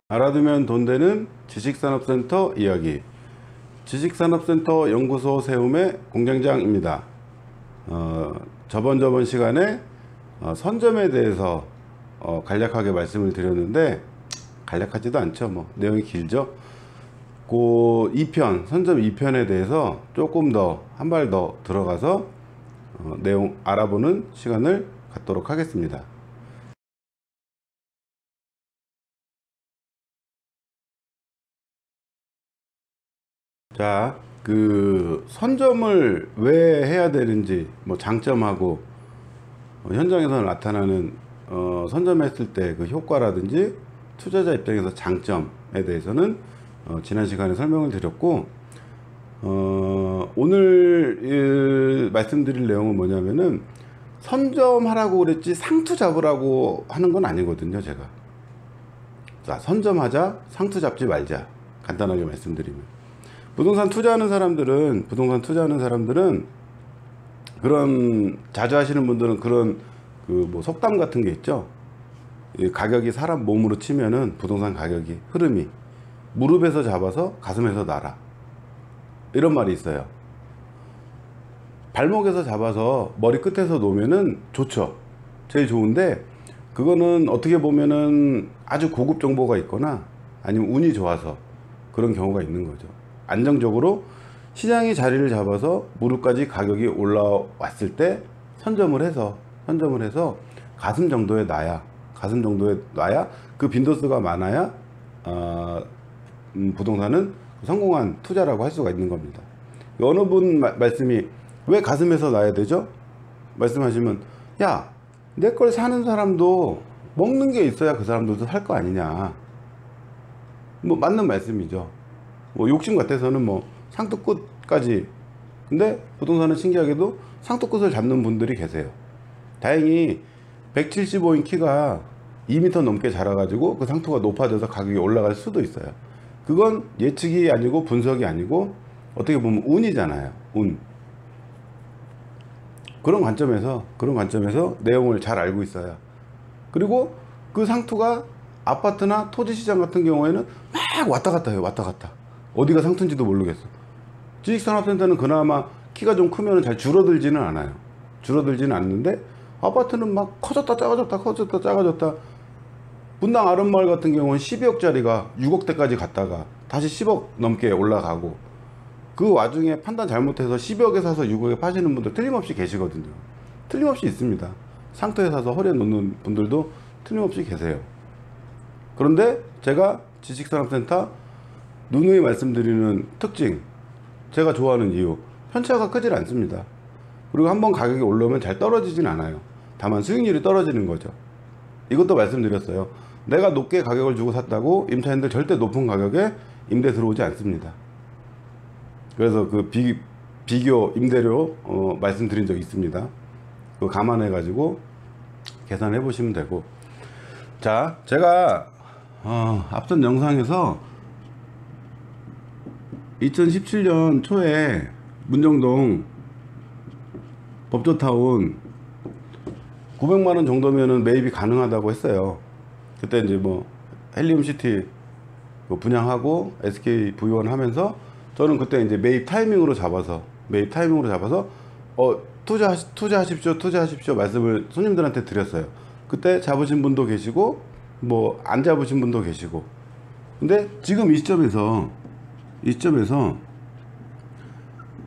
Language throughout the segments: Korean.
알아두면 돈 되는 지식산업센터 이야기. 지식산업센터 연구소 세움의 공장장입니다. 저번 시간에 선점에 대해서 간략하게 말씀을 드렸는데, 간략하지도 않죠. 뭐 내용이 길죠. 그 2편, 선점 2편에 대해서 조금 더 한 발 더 들어가서 내용 알아보는 시간을 갖도록 하겠습니다. 자, 그 선점을 왜 해야 되는지, 뭐 장점하고 현장에서 나타나는 선점했을 때 그 효과라든지 투자자 입장에서 장점에 대해서는 지난 시간에 설명을 드렸고, 오늘 말씀드릴 내용은 뭐냐면은, 선점하라고 그랬지 상투 잡으라고 하는 건 아니거든요. 제가 자, 선점하자, 상투 잡지 말자, 간단하게 말씀드리면, 부동산 투자하는 사람들은 그런, 자주 하시는 분들은 그런 그 뭐 속담 같은 게 있죠. 가격이 사람 몸으로 치면은 부동산 가격이 흐름이 무릎에서 잡아서 가슴에서 날아, 이런 말이 있어요. 발목에서 잡아서 머리 끝에서 놓으면은 좋죠. 제일 좋은데, 그거는 어떻게 보면은 아주 고급 정보가 있거나 아니면 운이 좋아서 그런 경우가 있는 거죠. 안정적으로 시장이 자리를 잡아서 무릎까지 가격이 올라왔을 때 선점을 해서 가슴 정도에 놔야 그 빈도수가 많아야 부동산은 성공한 투자라고 할 수가 있는 겁니다. 어느 분 말씀이 왜 가슴에서 놔야 되죠? 말씀하시면, 야, 내 걸 사는 사람도 먹는 게 있어야 그 사람들도 살 거 아니냐. 뭐 맞는 말씀이죠. 뭐 욕심 같아서는 뭐 상투 끝까지, 근데 부동산은 신기하게도 상투 끝을 잡는 분들이 계세요. 다행히 175인 키가 2m 넘게 자라가지고 그 상투가 높아져서 가격이 올라갈 수도 있어요. 그건 예측이 아니고 분석이 아니고 어떻게 보면 운이잖아요. 운. 그런 관점에서 내용을 잘 알고 있어야. 그리고 그 상투가 아파트나 토지 시장 같은 경우에는 막 왔다 갔다 해요. 왔다 갔다. 어디가 상투인지도 모르겠어. 지식산업센터는 그나마 키가 좀 크면 잘 줄어들지는 않아요. 줄어들지는 않는데, 아파트는 막 커졌다 작아졌다. 분당 아름마을 같은 경우는 12억짜리가 6억대까지 갔다가 다시 10억 넘게 올라가고, 그 와중에 판단 잘못해서 12억에 사서 6억에 파시는 분들 틀림없이 계시거든요. 틀림없이 있습니다. 상투에 사서 허리에 놓는 분들도 틀림없이 계세요. 그런데 제가 지식산업센터 누누이 말씀드리는 특징, 제가 좋아하는 이유, 편차가 크질 않습니다. 그리고 한번 가격이 올라오면 잘 떨어지진 않아요. 다만 수익률이 떨어지는 거죠. 이것도 말씀드렸어요. 내가 높게 가격을 주고 샀다고 임차인들 절대 높은 가격에 임대 들어오지 않습니다. 그래서 그 비교 임대료 말씀드린 적이 있습니다. 그거 감안해 가지고 계산해 보시면 되고. 자, 제가 앞선 영상에서 2017년 초에 문정동 법조타운 900만원 정도면은 매입이 가능하다고 했어요. 그때 이제 뭐 헬리움시티 분양하고 SK 부유원 하면서, 저는 그때 이제 매입 타이밍으로 잡아서 투자하십시오 말씀을 손님들한테 드렸어요. 그때 잡으신 분도 계시고 뭐 안 잡으신 분도 계시고. 근데 지금 이 시점에서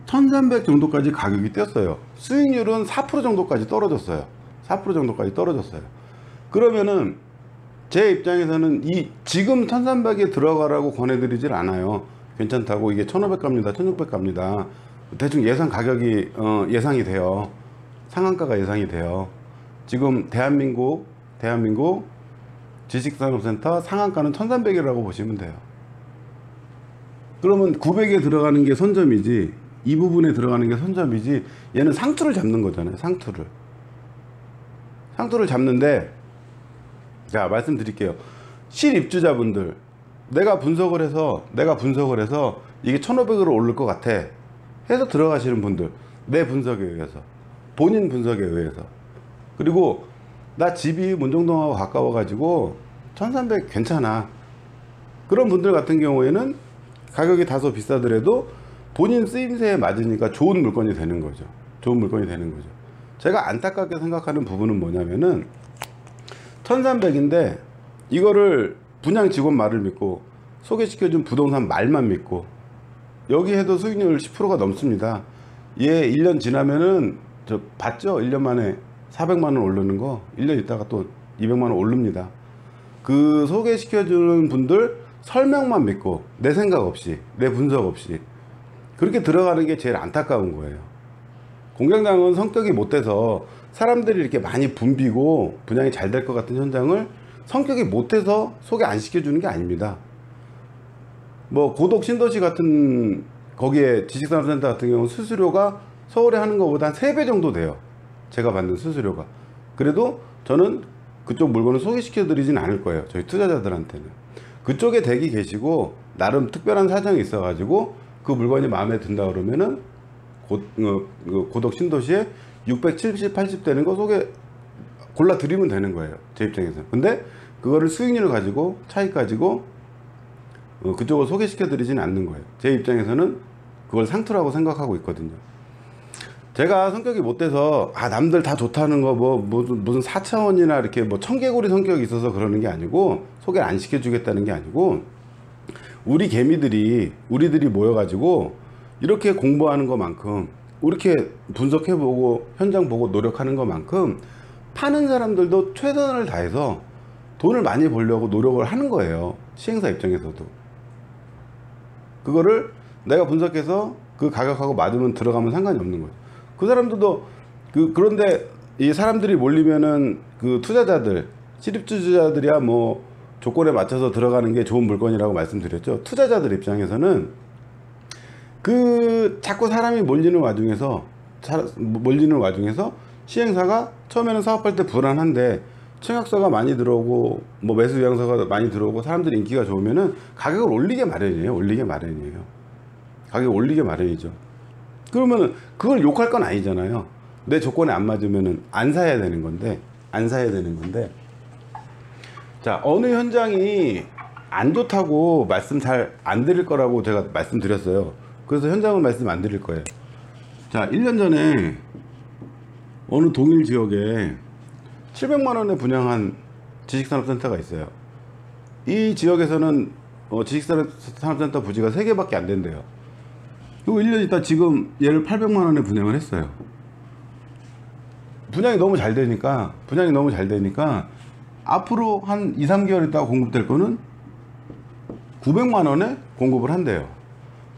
1300 정도까지 가격이 뛰었어요. 수익률은 4% 정도까지 떨어졌어요. 그러면은 제 입장에서는 지금 1300에 들어가라고 권해드리질 않아요. 괜찮다고, 이게 1500 갑니다, 1600 갑니다. 대충 예상 가격이 예상이 돼요. 상한가가 예상이 돼요. 지금 대한민국 지식산업센터 상한가는 1300이라고 보시면 돼요. 그러면 900에 들어가는 게 선점이지, 이 부분에 들어가는 게 선점이지, 얘는 상투를 잡는 거잖아요. 상투를. 상투를 잡는데, 자 말씀드릴게요. 실입주자분들, 내가 분석을 해서 이게 1,500으로 오를 것 같아 해서 들어가시는 분들, 내 분석에 의해서, 본인 분석에 의해서, 그리고 나 집이 문정동하고 가까워 가지고 1,300 괜찮아, 그런 분들 같은 경우에는 가격이 다소 비싸더라도 본인 쓰임새에 맞으니까 좋은 물건이 되는 거죠. 좋은 물건이 되는 거죠. 제가 안타깝게 생각하는 부분은 뭐냐면은 1,300인데 이거를 분양 직원 말을 믿고 소개시켜준 부동산 말만 믿고 여기 해도 수익률 10%가 넘습니다. 얘 1년 지나면은 저 봤죠? 1년 만에 400만원 오르는 거 1년 있다가 또 200만원 오릅니다. 그 소개시켜주는 분들 설명만 믿고 내 생각 없이, 내 분석 없이 그렇게 들어가는 게 제일 안타까운 거예요. 공장장은 성격이 못돼서 사람들이 이렇게 많이 붐비고 분양이 잘 될 것 같은 현장을 성격이 못해서 소개 안 시켜주는 게 아닙니다. 뭐 고덕 신도시 같은 거기에 지식산업센터 같은 경우는 수수료가 서울에 하는 것보다 한 3배 정도 돼요. 제가 받는 수수료가. 그래도 저는 그쪽 물건을 소개시켜 드리진 않을 거예요. 저희 투자자들한테는. 그쪽에 댁이 계시고 나름 특별한 사정이 있어 가지고 그 물건이 마음에 든다 그러면은 고덕 신도시에 670, 80 되는 거 골라 드리면 되는 거예요. 제 입장에서. 근데 그거를 수익률을 가지고 차익 가지고 그쪽을 소개시켜 드리진 않는 거예요. 제 입장에서는 그걸 상투라고 생각하고 있거든요. 제가 성격이 못돼서 남들 다 좋다는 거 무슨 4차원이나 이렇게 뭐 청개구리 성격이 있어서 그러는 게 아니고 소개를 안 시켜주겠다는 게 아니고 우리 개미들이 우리들이 모여가지고 이렇게 공부하는 것만큼 이렇게 분석해보고 현장 보고 노력하는 것만큼 파는 사람들도 최선을 다해서 돈을 많이 벌려고 노력을 하는 거예요. 시행사 입장에서도. 그거를 내가 분석해서 그 가격하고 맞으면 들어가면 상관이 없는 거죠. 그 사람들도 그런데 이 사람들이 몰리면은 그 투자자들, 실입주주자들이야 뭐 조건에 맞춰서 들어가는 게 좋은 물건이라고 말씀드렸죠. 투자자들 입장에서는 그 자꾸 사람이 몰리는 와중에서 시행사가 처음에는 사업할 때 불안한데 청약서가 많이 들어오고 뭐 매수 의향서가 많이 들어오고 사람들이 인기가 좋으면은 가격을 올리게 마련이에요. 가격을 올리게 마련이죠. 그러면은 그걸 욕할 건 아니잖아요. 내 조건에 안 맞으면은 안 사야 되는 건데. 자, 어느 현장이 안 좋다고 말씀 잘 안 드릴 거라고 제가 말씀드렸어요. 그래서 현장은 말씀 안 드릴 거예요. 자, 1년 전에 어느 동일 지역에 700만 원에 분양한 지식산업센터가 있어요. 이 지역에서는 지식산업센터 부지가 3개밖에 안 된대요. 그리고 1년 있다 지금 얘를 800만 원에 분양을 했어요. 분양이 너무 잘 되니까 앞으로 한 2, 3개월 있다가 공급될 거는 900만 원에 공급을 한대요.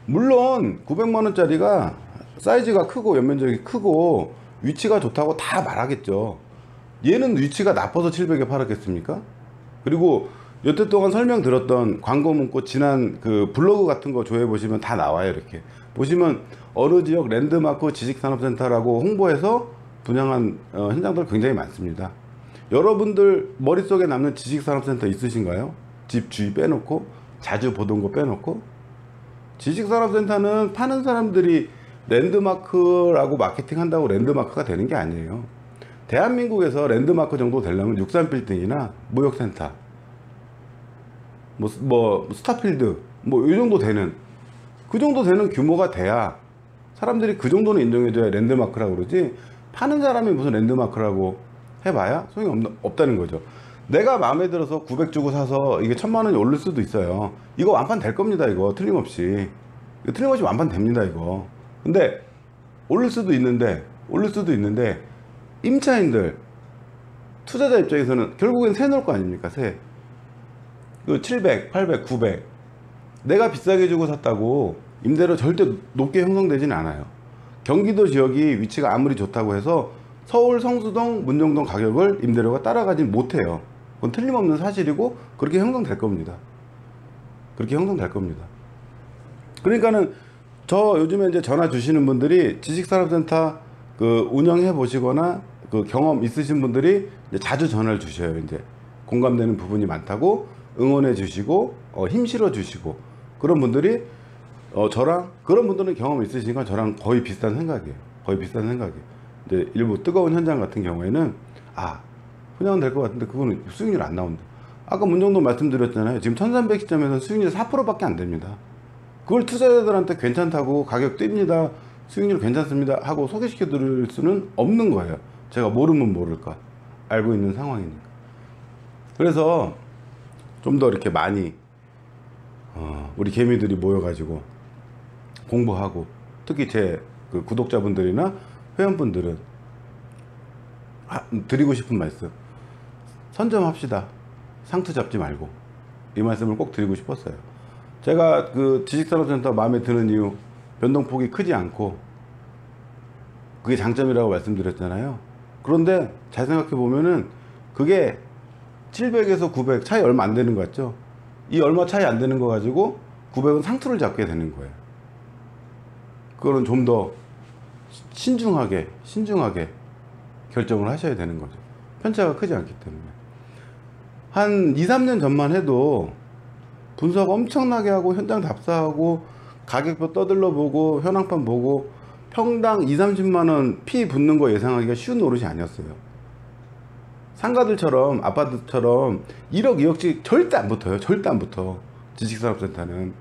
물론 900만 원짜리가 사이즈가 크고 연면적이 크고 위치가 좋다고 다 말하겠죠. 얘는 위치가 나빠서 700에 팔았겠습니까? 그리고 여태 동안 설명 들었던 광고 문구 지난 그 블로그 같은 거 조회해 보시면 다 나와요. 이렇게 보시면 어느 지역 랜드마크 지식산업센터라고 홍보해서 분양한 현장들 굉장히 많습니다. 여러분들 머릿속에 남는 지식산업센터 있으신가요? 집 주위 빼놓고 자주 보던 거 빼놓고. 지식산업센터는 파는 사람들이 랜드마크라고 마케팅 한다고 랜드마크가 되는 게 아니에요. 대한민국에서 랜드마크 정도 되려면 63빌딩이나 무역센터 뭐 스타필드 뭐 이 정도 되는 그 정도 되는 규모가 돼야 사람들이 그 정도는 인정해줘야 랜드마크라고 그러지. 파는 사람이 무슨 랜드마크라고 해봐야 소용이 없다는 거죠. 내가 마음에 들어서 900 주고 사서 이게 1000만 원이 오를 수도 있어요. 이거 완판 될 겁니다. 이거 틀림없이 완판 됩니다. 이거. 근데 오를 수도 있는데 임차인들 투자자 입장에서는 결국엔 새 넣을 거 아닙니까? 새. 그 700, 800, 900 내가 비싸게 주고 샀다고 임대료 절대 높게 형성되지는 않아요. 경기도 지역이 위치가 아무리 좋다고 해서 서울 성수동, 문정동 가격을 임대료가 따라가지 못해요. 그건 틀림없는 사실이고 그렇게 형성될 겁니다. 그러니까는 저 요즘에 이제 전화 주시는 분들이 지식산업센터 그 운영해 보시거나 그 그 경험 있으신 분들이 이제 자주 전화를 주셔요. 이제 공감되는 부분이 많다고 응원해 주시고 힘 실어 주시고, 그런 분들이 저랑, 그런 분들은 경험 있으시니까 저랑 거의 비슷한 생각이에요. 거의 비슷한 생각이에요. 이제 일부 뜨거운 현장 같은 경우에는 분양은 될 것 같은데 그거는 수익률 안 나온다. 아까 문정도 말씀드렸잖아요. 지금 1300시점에서는 수익률 4%밖에 안 됩니다. 그걸 투자자들한테 괜찮다고 가격 뜁니다, 수익률 괜찮습니다 하고 소개시켜 드릴 수는 없는 거예요. 제가 모르면 모를까, 알고 있는 상황이니까. 그래서 좀 더 이렇게 많이 우리 개미들이 모여가지고 공부하고, 특히 제 그 구독자분들이나 회원분들은 드리고 싶은 말씀, 선점합시다. 상투 잡지 말고. 이 말씀을 꼭 드리고 싶었어요. 제가 그 지식산업센터 마음에 드는 이유, 변동폭이 크지 않고 그게 장점이라고 말씀드렸잖아요. 그런데 잘 생각해 보면은 그게 700에서 900 차이 얼마 안 되는 것 같죠. 이 얼마 차이 안 되는 거 가지고 900은 상투를 잡게 되는 거예요. 그거는 좀 더 신중하게 결정을 하셔야 되는 거죠. 편차가 크지 않기 때문에. 한 2, 3년 전만 해도 분석 엄청나게 하고 현장 답사하고 가격표 떠들러 보고 현황판 보고 평당 2, 30만원 피 붙는 거 예상하기가 쉬운 노릇이 아니었어요. 상가들처럼, 아파트처럼 1억 2억씩 절대 안 붙어요. 절대 안 붙어. 지식산업센터는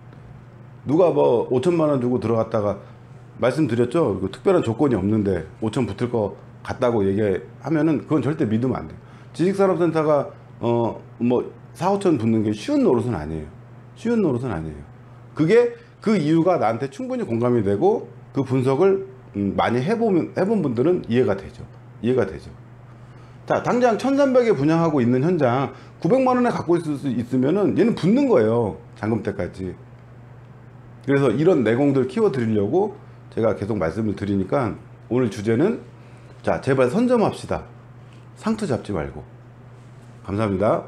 누가 뭐 5천만원 주고 들어갔다가, 말씀드렸죠, 그 특별한 조건이 없는데 5천 붙을 것 같다고 얘기하면은 그건 절대 믿으면 안 돼요. 지식산업센터가 뭐 4, 5천 붙는 게 쉬운 노릇은 아니에요. 쉬운 노릇은 아니에요. 그게 그 이유가 나한테 충분히 공감이 되고 그 분석을 많이 해본 분들은 이해가 되죠. 이해가 되죠. 자, 당장 1300에 분양하고 있는 현장 900만원에 갖고 있을 수 있으면은 얘는 붙는 거예요. 잔금 때까지. 그래서 이런 내공들 키워 드리려고 제가 계속 말씀을 드리니까, 오늘 주제는 자, 제발 선점합시다. 상투 잡지 말고. 감사합니다.